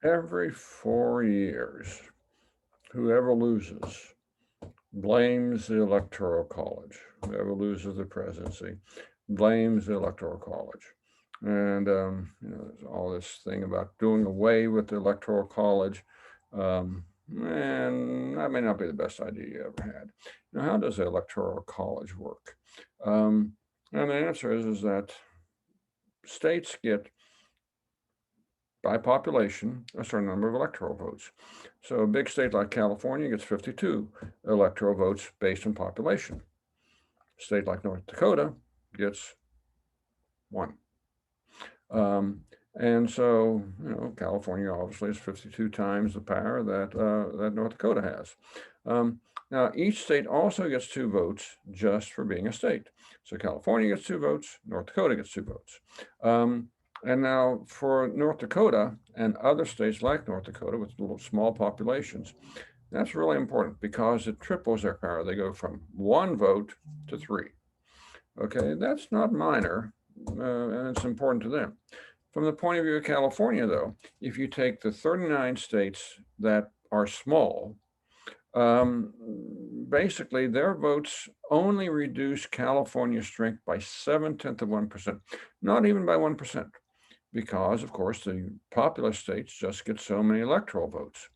Every 4 years, whoever loses blames the Electoral College. Whoever loses the presidency blames the Electoral College. And, there's all this thing about doing away with the Electoral College. And that may not be the best idea you ever had. How does the Electoral College work? And the answer is that states get, by population, a certain number of electoral votes. So a big state like California gets 52 electoral votes based on population. A state like North Dakota gets 1. And so, California obviously is 52 times the power that North Dakota has. Now, each state also gets 2 votes just for being a state. So California gets 2 votes, North Dakota gets 2 votes. And now for North Dakota and other states like North Dakota with little small populations, that's really important because it triples their power. They go from 1 vote to 3. Okay, that's not minor, and it's important to them. From the point of view of California, though, if you take the 39 states that are small, basically their votes only reduce California's strength by 0.7%, not even by 1%, because, of course, the populous states just get so many electoral votes.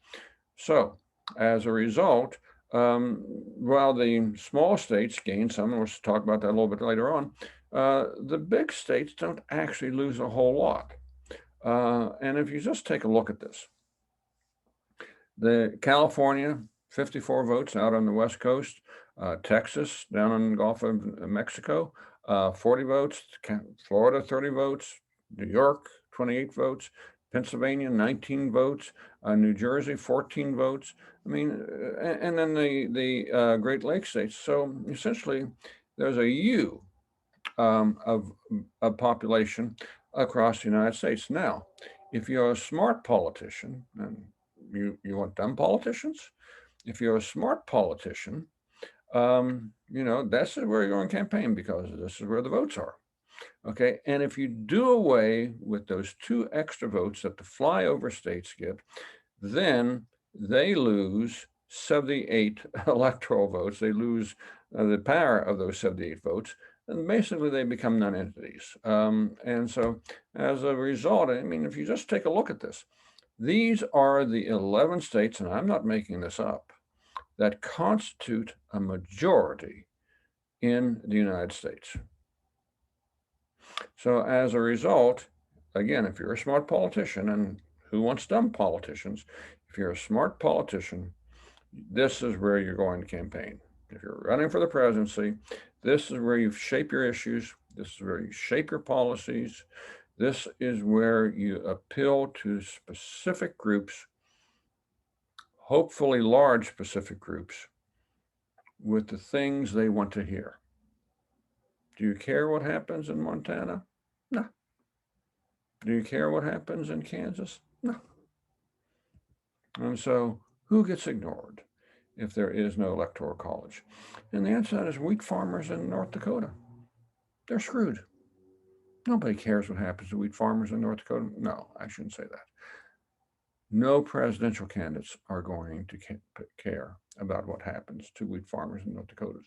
So, as a result, while the small states gain some, and we'll talk about that a little bit later on, the big states don't actually lose a whole lot. And if you just take a look at this, the California, 54 votes out on the West Coast, Texas down on the Gulf of Mexico, 40 votes, Florida, 30 votes, New York, 28 votes, Pennsylvania, 19 votes, New Jersey, 14 votes. I mean, and then the Great Lakes states. So essentially, there's a U of population across the United States. Now, if you're a smart politician, and you want dumb politicians, if you're a smart politician, that's where you're going to campaign because this is where the votes are. Okay, and if you do away with those 2 extra votes that the flyover states get, then they lose 78 electoral votes. They lose the power of those 78 votes, and basically they become non-entities. And so as a result, I mean, if you just take a look at this, these are the 11 states, and I'm not making this up, that constitute a majority in the United States. So as a result, again, if you're a smart politician, and who wants dumb politicians, if you're a smart politician, this is where you're going to campaign. If you're running for the presidency, this is where you shape your issues. This is where you shape your policies. This is where you appeal to specific groups, hopefully large specific groups, with the things they want to hear. Do you care what happens in Montana? No. Do you care what happens in Kansas? No. And so who gets ignored if there is no electoral college? And the answer to that is wheat farmers in North Dakota. They're screwed. Nobody cares what happens to wheat farmers in North Dakota. No, I shouldn't say that. No presidential candidates are going to care about what happens to wheat farmers in North Dakota.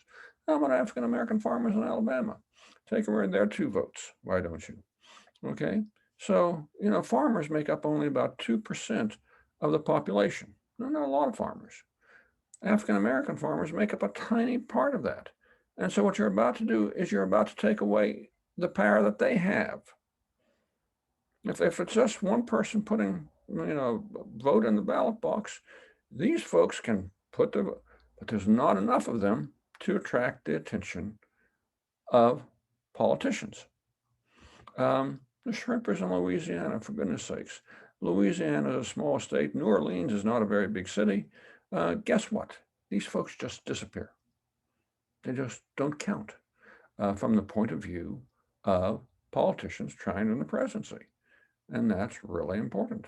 How about African American farmers in Alabama? Take away their 2 votes. Why don't you? Okay. So, farmers make up only about 2% of the population. Not a lot of farmers. African American farmers make up a tiny part of that. And so what you're about to do is you're about to take away the power that they have. If it's just one person putting, vote in the ballot box, these folks can put but there's not enough of them to attract the attention of politicians. The shrimpers in Louisiana, for goodness sakes. Louisiana is a small state. New Orleans is not a very big city. Guess what? These folks just disappear. They just don't count from the point of view of politicians trying to win the presidency. And that's really important.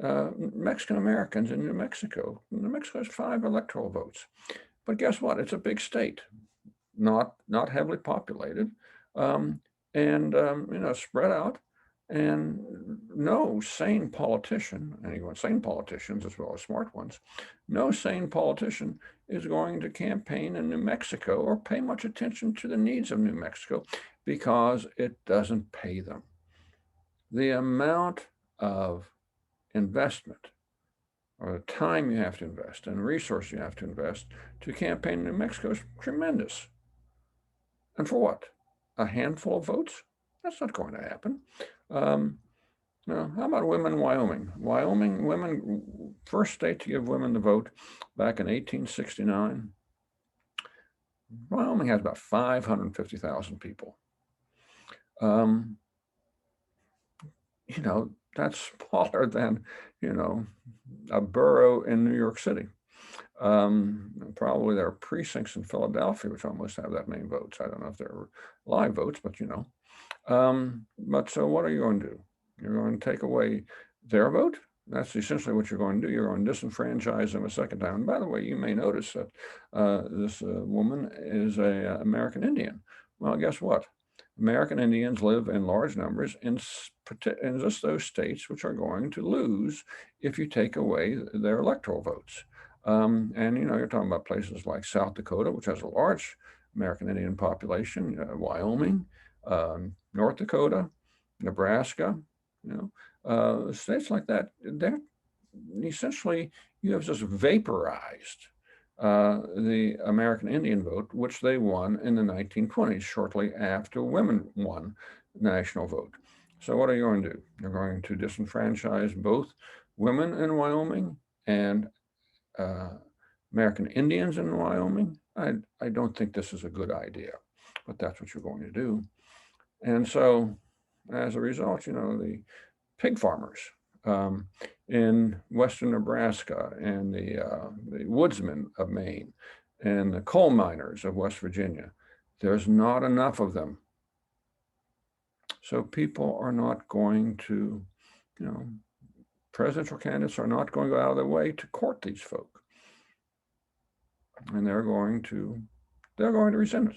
Mexican Americans in New Mexico. New Mexico has 5 electoral votes. But guess what? It's a big state, not heavily populated. And spread out. And no sane politician, and sane politicians as well as smart ones, no sane politician is going to campaign in New Mexico or pay much attention to the needs of New Mexico because it doesn't pay them. The amount of investment or the time you have to invest and resource you have to invest to campaign in New Mexico is tremendous. And for what? A handful of votes? That's not going to happen. How about women in Wyoming? Wyoming women, first state to give women the vote back in 1869. Wyoming has about 550,000 people. That's smaller than, a borough in New York City. Probably there are precincts in Philadelphia which almost have that many votes. I don't know if they're live votes, but But so what are you going to do? You're going to take away their vote? That's essentially what you're going to do. You're going to disenfranchise them a second time. And by the way, you may notice that this woman is a American Indian. Well, guess what? American Indians live in large numbers in just those states which are going to lose if you take away their electoral votes. And you're talking about places like South Dakota, which has a large American Indian population, Wyoming, North Dakota, Nebraska, states like that. They're essentially, you have just vaporized the American Indian vote, which they won in the 1920s, shortly after women won the national vote. So what are you going to do? You're going to disenfranchise both women in Wyoming and American Indians in Wyoming? I don't think this is a good idea, but that's what you're going to do. And so as a result, the pig farmers in western Nebraska and the woodsmen of Maine and the coal miners of West Virginia, there's not enough of them. So people are not going to, presidential candidates are not going to go out of their way to court these folk. And they're going to resent it,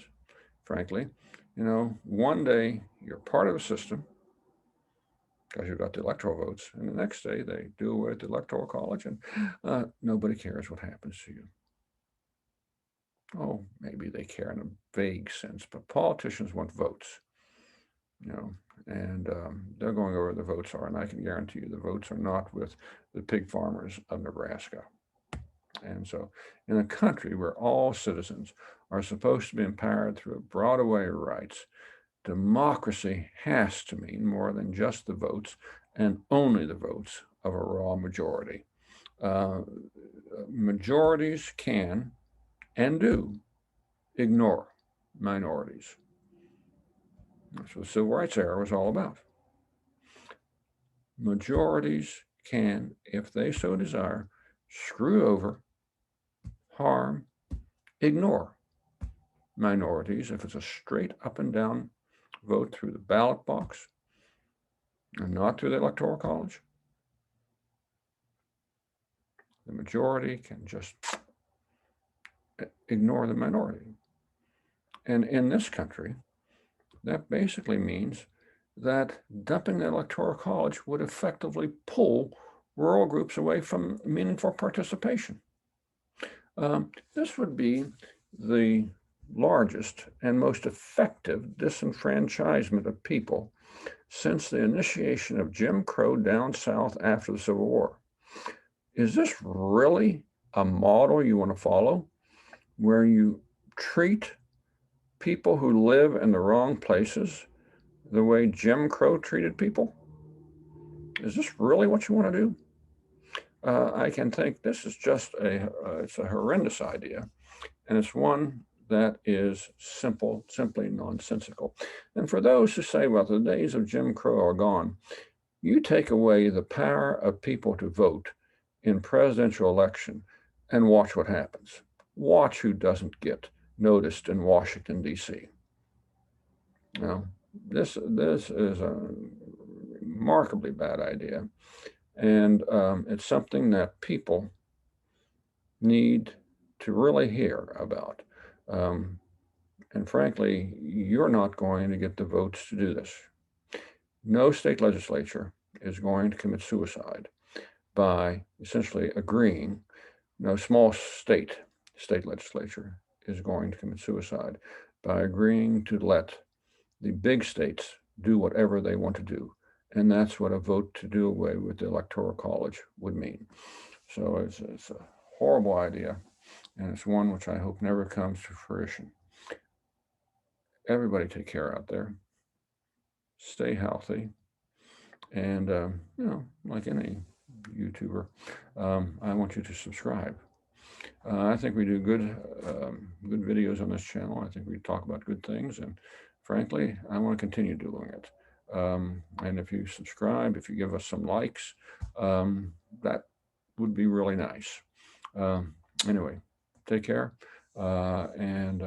frankly. One day you're part of the system because you've got the electoral votes, and the next day they do away with the Electoral College, and nobody cares what happens to you. Oh, maybe they care in a vague sense, but politicians want votes, and they're going over where the votes are, and I can guarantee you the votes are not with the pig farmers of Nebraska. And so in a country where all citizens are supposed to be empowered through a broad array of rights, democracy has to mean more than just the votes and only the votes of a raw majority. Majorities can and do ignore minorities. That's what the Civil Rights era was all about. Majorities can, if they so desire, screw over, harm, ignore minorities if it's a straight up and down vote through the ballot box and not through the Electoral College. The majority can just ignore the minority. And in this country, that basically means that dumping the Electoral College would effectively pull rural groups away from meaningful participation. This would be the largest and most effective disenfranchisement of people since the initiation of Jim Crow down south after the Civil War. Is this really a model you want to follow, where you treat people who live in the wrong places the way Jim Crow treated people? Is this really what you want to do? I can think this is just it's a horrendous idea, and it's one that is simply nonsensical. And for those who say, well, the days of Jim Crow are gone, you take away the power of people to vote in presidential election and watch what happens. Watch who doesn't get noticed in Washington, D.C. Now, this is a remarkably bad idea, and it's something that people need to really hear about. And frankly, you're not going to get the votes to do this. no state legislature is going to commit suicide by essentially agreeing, no small state legislature is going to commit suicide by agreeing to let the big states do whatever they want to do. And that's what a vote to do away with the Electoral College would mean. So it's a horrible idea, and it's one which I hope never comes to fruition. Everybody take care out there. Stay healthy. And, like any YouTuber, I want you to subscribe. I think we do good videos on this channel. I think we talk about good things, and frankly, I want to continue doing it. And if you subscribe, if you give us some likes, that would be really nice. Anyway, take care, and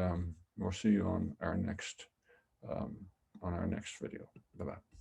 we'll see you on our next video. Bye bye.